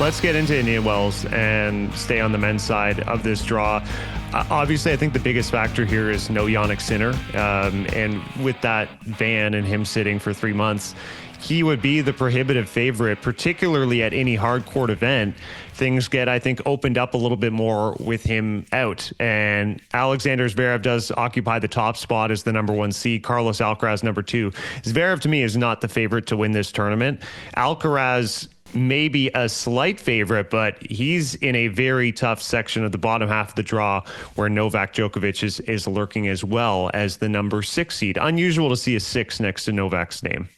Let's get into Indian Wells and stay on the men's side of this draw. Obviously, I think the biggest factor here is no Jannik Sinner. And with that ban and him sitting for 3 months, he would be the prohibitive favorite, particularly at any hard court event. Things get, I think, opened up a little bit more with him out. And Alexander Zverev does occupy the top spot as the number 1 seed. Carlos Alcaraz, number 2. Zverev, to me, is not the favorite to win this tournament. Alcaraz maybe a slight favorite, but he's in a very tough section of the bottom half of the draw where Novak Djokovic is lurking as well as the number 6 seed. Unusual to see a 6 next to Novak's name.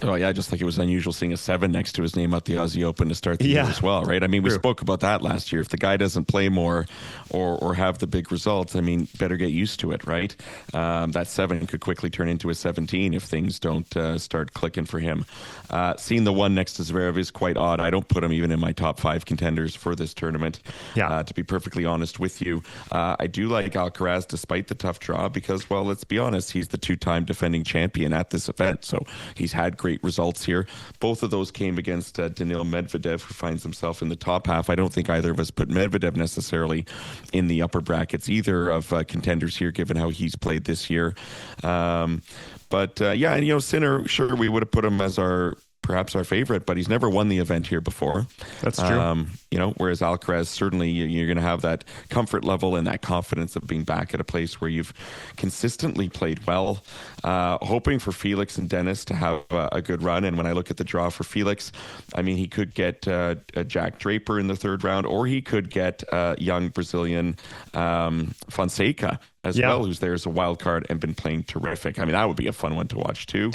Oh, yeah, I just think it was unusual seeing a 7 next to his name at the Aussie Open to start the year as well, right? I mean, we spoke about that last year. If the guy doesn't play more or have the big results, I mean, better get used to it, right? That 7 could quickly turn into a 17 if things don't start clicking for him. Seeing the 1 next to Zverev is quite odd. I don't put him even in my top 5 contenders for this tournament, to be perfectly honest with you. I do like Alcaraz despite the tough draw because, well, let's be honest, he's the 2-time defending champion at this event, so he's had great results here. Both of those came against Daniil Medvedev, who finds himself in the top half. I don't think either of us put Medvedev necessarily in the upper brackets either of contenders here, given how he's played this year. But Sinner, sure, we would have put him as perhaps our favorite, but he's never won the event here before. That's true. Whereas Alcaraz, certainly you're going to have that comfort level and that confidence of being back at a place where you've consistently played well. Hoping for Felix and Dennis to have a good run. And when I look at the draw for Felix, I mean, he could get Jack Draper in the 3rd round, or he could get young Brazilian Fonseca as well, who's there as a wild card and been playing terrific. I mean, that would be a fun one to watch too.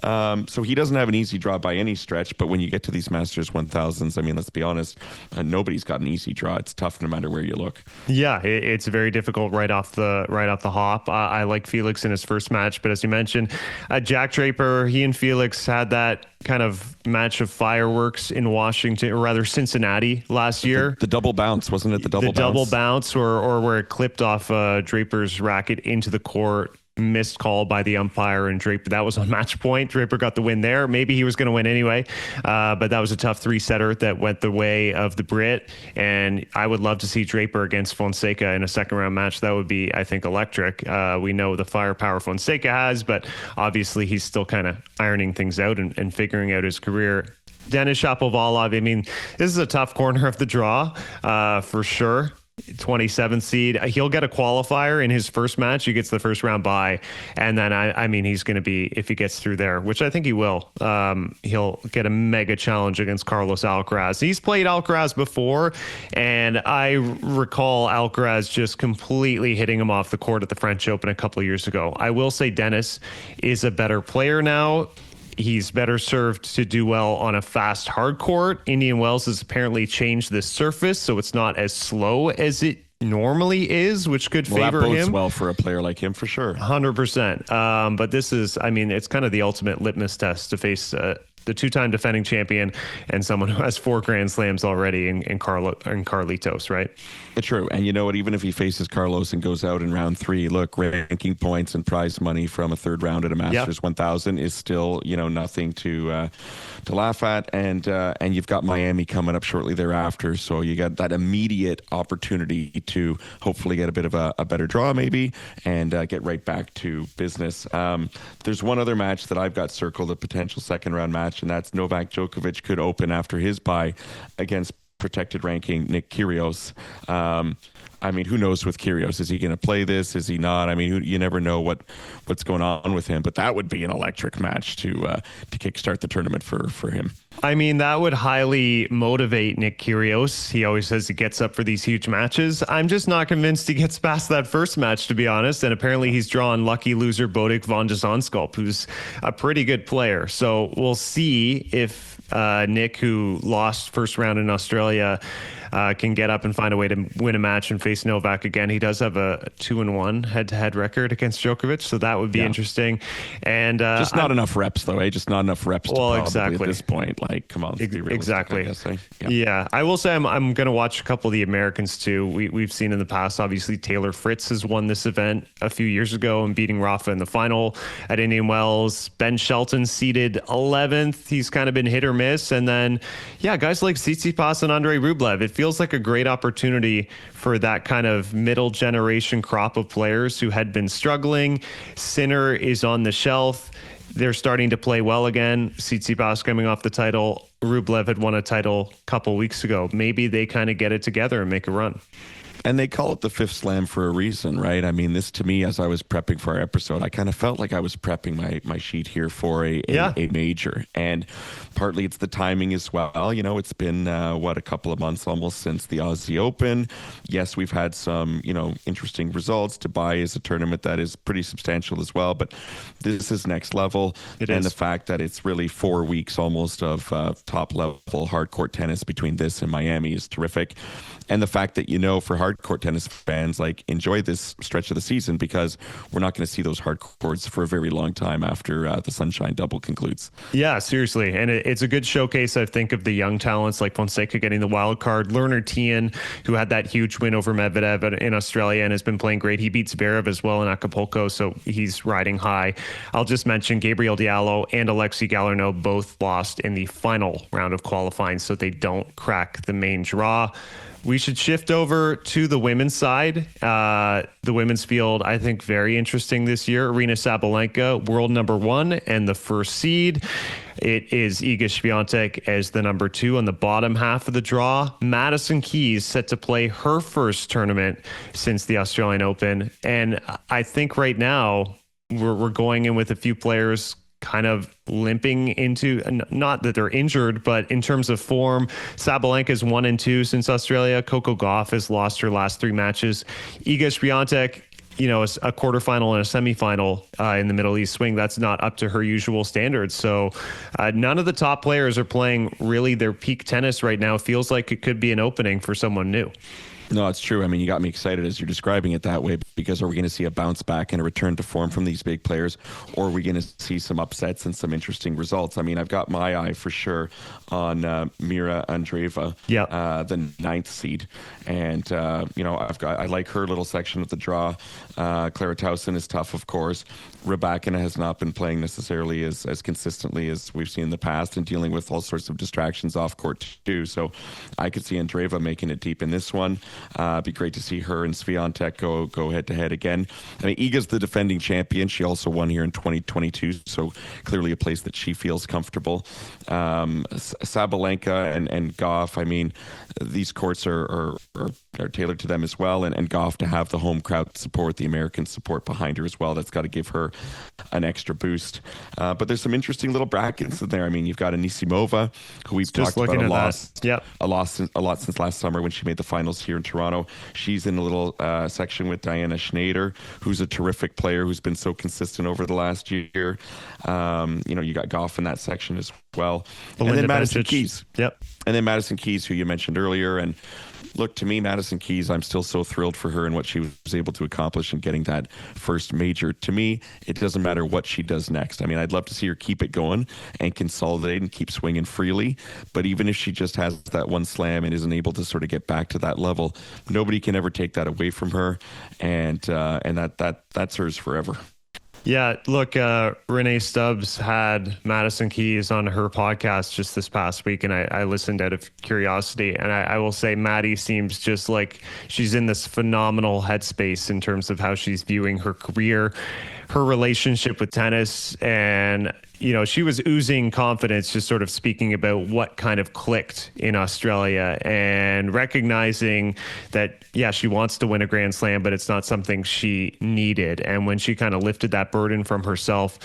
So he doesn't have an easy draw by any stretch, but when you get to these Masters 1000s, I mean, let's be honest, nobody's got an easy draw. It's tough no matter where you look. Yeah, it's very difficult right off the hop. I like Felix in his first match, but as you mentioned, Jack Draper, he and Felix had that kind of match of fireworks in Washington, or rather Cincinnati last year. The double bounce, wasn't it? The double bounce, or where it clipped off Draper's racket into the court. Missed call by the umpire, and Draper, that was on match point. Draper got the win there. Maybe he was going to win anyway, but that was a tough 3-setter that went the way of the Brit, and I would love to see Draper against Fonseca in a 2nd round match. That would be, I think, electric. We know the firepower Fonseca has, but obviously he's still kind of ironing things out and figuring out his career. Denis Shapovalov, I mean, this is a tough corner of the draw for sure. 27th seed. He'll get a qualifier in his first match. He gets the 1st round bye. And then, I mean, he's going to be, if he gets through there, which I think he will, he'll get a mega challenge against Carlos Alcaraz. He's played Alcaraz before, and I recall Alcaraz just completely hitting him off the court at the French Open a couple of years ago. I will say Dennis is a better player now. He's better served to do well on a fast hard court. Indian Wells has apparently changed the surface, so it's not as slow as it normally is, which could favor him. That bodes well for a player like him, for sure. 100%. But this is, I mean, it's kind of the ultimate litmus test to face the 2-time defending champion and someone who has 4 Grand Slams already in Carlitos, right? True. And you know what? Even if he faces Carlos and goes out in round 3, look, ranking points and prize money from a 3rd round at a Masters 1000 is still, nothing to laugh at. And you've got Miami coming up shortly thereafter. So you got that immediate opportunity to hopefully get a bit of a better draw maybe and get right back to business. There's one other match that I've got circled, a potential 2nd round match, and that's Novak Djokovic could open after his bye against protected ranking Nick Kyrgios. I mean, who knows with Kyrgios? Is he going to play this? Is he not? I mean, you never know what's going on with him, but that would be an electric match to kickstart the tournament for him. I mean, that would highly motivate Nick Kyrgios. He always says he gets up for these huge matches. I'm just not convinced he gets past that first match, to be honest. And apparently he's drawn lucky loser Bodik van de Zandschulp, who's a pretty good player. So we'll see if Nick, who lost 1st round in Australia, can get up and find a way to win a match and face Novak again. He does have a 2-1 head-to-head record against Djokovic, so that would be interesting. And just not enough reps, though, eh? Just not enough reps. Well, exactly. At this point, like, come on, let's be realistic, exactly. I guess, eh? Yeah, I will say I'm going to watch a couple of the Americans too. We've seen in the past, obviously, Taylor Fritz has won this event a few years ago and beating Rafa in the final at Indian Wells. Ben Shelton seeded 11th. He's kind of been hit or miss. And then, yeah, guys like Tsitsipas and Andrei Rublev, it feels like a great opportunity for that kind of middle generation crop of players who had been struggling. Sinner is on the shelf. They're starting to play well again. Tsitsipas coming off the title. Rublev had won a title a couple weeks ago. Maybe they kind of get it together and make a run. And they call it the fifth slam for a reason, right? I mean, this to me, as I was prepping for our episode, I kind of felt like I was prepping my sheet here for a major. And partly it's the timing as well. You know, it's been, a couple of months almost since the Aussie Open. Yes, we've had some, interesting results. Dubai is a tournament that is pretty substantial as well, but this is next level. And the fact that it's really 4 weeks almost of top level hard court tennis between this and Miami is terrific. And the fact that, for hardcourt tennis fans, like, enjoy this stretch of the season, because we're not going to see those hard courts for a very long time after the Sunshine Double concludes. Yeah, seriously. And it's a good showcase, I think, of the young talents like Fonseca getting the wild card. Lerner Tien, who had that huge win over Medvedev in Australia and has been playing great. He beats Zverev as well in Acapulco, so he's riding high. I'll just mention Gabriel Diallo and Alexei Galarneau both lost in the final round of qualifying, so they don't crack the main draw. We should shift over to the women's side. The women's field, I think, very interesting this year. Aryna Sabalenka, world number 1 and the first seed. It is Iga Swiatek as the number 2 on the bottom half of the draw. Madison Keys set to play her first tournament since the Australian Open. And I think right now we're going in with a few players kind of limping into, not that they're injured, but in terms of form. Sabalenka is 1-2 since Australia. Coco Gauff has lost her last 3 matches. Iga Swiatek, a quarterfinal and a semifinal in the Middle East swing. That's not up to her usual standards. So none of the top players are playing really their peak tennis right now. Feels like it could be an opening for someone new. No, it's true. I mean, you got me excited as you're describing it that way, because are we going to see a bounce back and a return to form from these big players, or are we going to see some upsets and some interesting results? I mean, I've got my eye for sure on Mira Andreeva, the 9th seed. And, I like her little section of the draw. Clara Towson is tough, of course. Rybakina has not been playing necessarily as consistently as we've seen in the past, and dealing with all sorts of distractions off court too. So I could see Andreeva making it deep in this one. It'd be great to see her and Swiatek go head to head again. I mean, Iga's the defending champion. She also won here in 2022, so clearly a place that she feels comfortable. Sabalenka and Gauff, I mean, these courts are tailored to them as well, and Gauff, to have the home crowd support, the American support behind her as well, that's got to give her an extra boost. But there's some interesting little brackets in there. I mean, you've got Anisimova, who we've talked about a lot since last summer when she made the finals here in Toronto. She's in a little section with Diana Schneider, who's a terrific player who's been so consistent over the last year. You got Gauff in that section as well. Belinda and then Madison Bencic. Keys. Yep. And then Madison Keys, who you mentioned earlier. And look, to me, Madison Keys, I'm still so thrilled for her and what she was able to accomplish in getting that first major. To me, it doesn't matter what she does next. I mean, I'd love to see her keep it going and consolidate and keep swinging freely. But even if she just has that one slam and isn't able to sort of get back to that level, nobody can ever take that away from her. And that's hers forever. Yeah, look, Renee Stubbs had Madison Keys on her podcast just this past week, and I listened out of curiosity. And I will say Maddie seems just like she's in this phenomenal headspace in terms of how she's viewing her career, her relationship with tennis, and she was oozing confidence, just sort of speaking about what kind of clicked in Australia and recognizing that, yeah, she wants to win a Grand Slam, but it's not something she needed. And when she kind of lifted that burden from herself,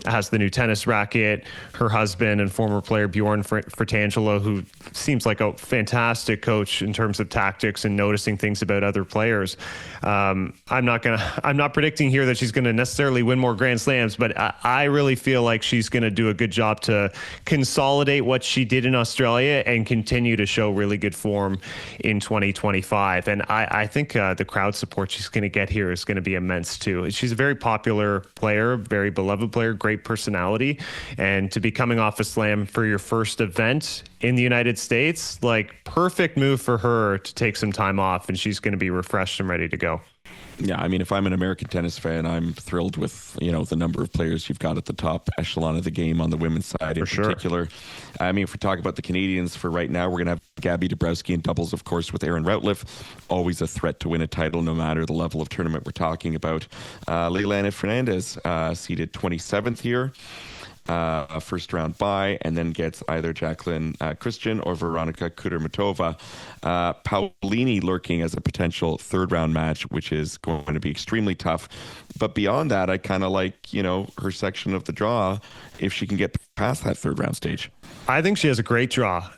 has the new tennis racket, her husband and former player Bjorn Fratangelo, who seems like a fantastic coach in terms of tactics and noticing things about other players. I'm not predicting here that she's going to necessarily win more Grand Slams, but I really feel like she's going to do a good job to consolidate what she did in Australia and continue to show really good form in 2025. And I think the crowd support she's going to get here is going to be immense too. She's a very popular player, very beloved player, great personality. And to be coming off a slam for your first event in the United States, like, perfect move for her to take some time off, and she's going to be refreshed and ready to go. Yeah, I mean, if I'm an American tennis fan, I'm thrilled with, the number of players you've got at the top echelon of the game on the women's side in particular. I mean, if we talk about the Canadians for right now, we're going to have Gabby Dabrowski in doubles, of course, with Aaron Routliffe. Always a threat to win a title, no matter the level of tournament we're talking about. Leilani Fernandez, seeded 27th here. A first round bye, and then gets either Jacqueline Christian or Veronika Kudermetova. Paulini lurking as a potential third round match, which is going to be extremely tough. But beyond that, I kind of like, her section of the draw if she can get past that third round stage. I think she has a great draw.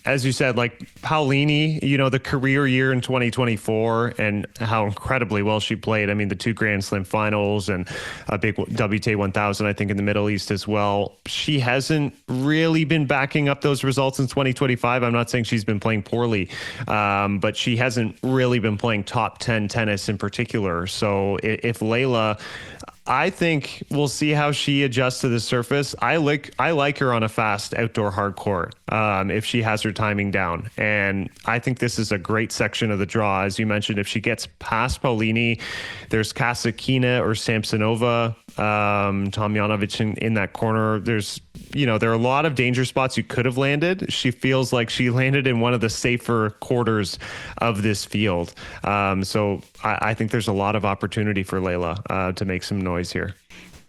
As you said, like Paulini, the career year in 2024 and how incredibly well she played. I mean, the 2 Grand Slam finals and a big WTA 1000, I think, in the Middle East as well. She hasn't really been backing up those results in 2025. I'm not saying she's been playing poorly, but she hasn't really been playing top 10 tennis in particular. So if Leylah, I think we'll see how she adjusts to the surface. I like her on a fast outdoor hard court if she has her timing down. And I think this is a great section of the draw. As you mentioned, if she gets past Paulini, there's Kasatkina or Samsonova, Tomljanovic in that corner. There's, there are a lot of danger spots you could have landed. She feels like she landed in one of the safer quarters of this field. So I think there's a lot of opportunity for Leylah to make some noise here.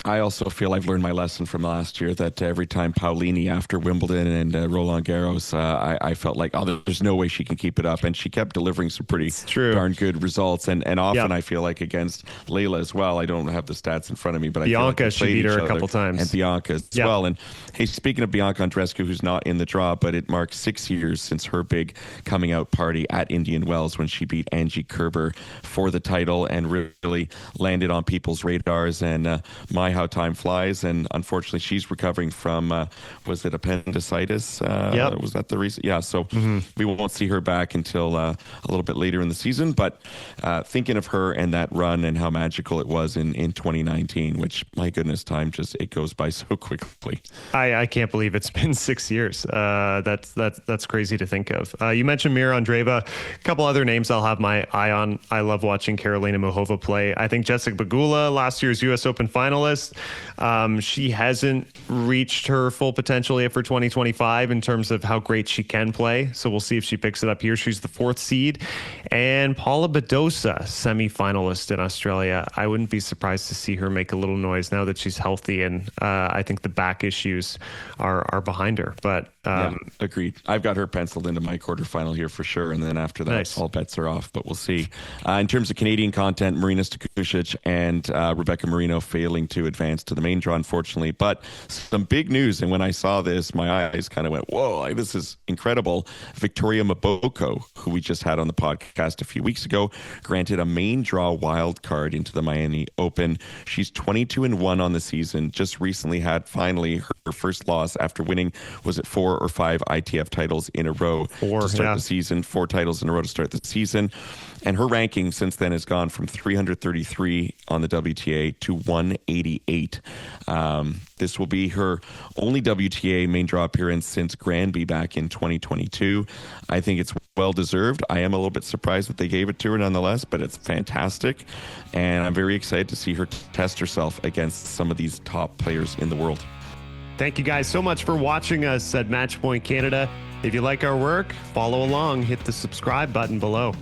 I also feel I've learned my lesson from last year that every time Paulini after Wimbledon and Roland Garros, I felt like, there's no way she can keep it up. And she kept delivering some pretty darn good results. And often I feel like against Leylah as well, I don't have the stats in front of me, but Bianca, I she beat her a couple times. And Bianca as well. And hey, speaking of Bianca Andreescu, who's not in the draw, but it marks 6 years since her big coming out party at Indian Wells when she beat Angie Kerber for the title and really landed on people's radars. And how time flies, and unfortunately she's recovering from was it appendicitis? Was that the reason? Yeah, so we won't see her back until a little bit later in the season, but thinking of her and that run and how magical it was in 2019, which, my goodness, time just, it goes by so quickly. I can't believe it's been 6 years. That's crazy to think of. You mentioned Mira Andreeva, a couple other names I'll have my eye on. I love watching Karolina Muchova play. I think Jessica Pegula, last year's US Open finalist, she hasn't reached her full potential yet for 2025 in terms of how great she can play. So we'll see if she picks it up here. She's the 4th seed. And Paula Badosa, semifinalist in Australia. I wouldn't be surprised to see her make a little noise now that she's healthy. And I think the back issues are behind her. But agreed. I've got her penciled into my quarterfinal here for sure. And then after that, all bets are off. But we'll see. In terms of Canadian content, Marina Stakusic and Rebecca Marino failing to advance to the main draw, unfortunately. But some big news, and when I saw this, my eyes kind of went, whoa, this is incredible. Victoria Mboko, who we just had on the podcast a few weeks ago, granted a main draw wild card into the Miami Open. She's 22-1 on the season, just recently had finally her first loss after winning, was it 4 or 5 ITF titles in a row to start the season, 4 titles in a row to start the season. And her ranking since then has gone from 333 on the WTA to 188. This will be her only WTA main draw appearance since Granby back in 2022. I think it's well-deserved. I am a little bit surprised that they gave it to her nonetheless, but it's fantastic. And I'm very excited to see her test herself against some of these top players in the world. Thank you guys so much for watching us at Matchpoint Canada. If you like our work, follow along, hit the subscribe button below.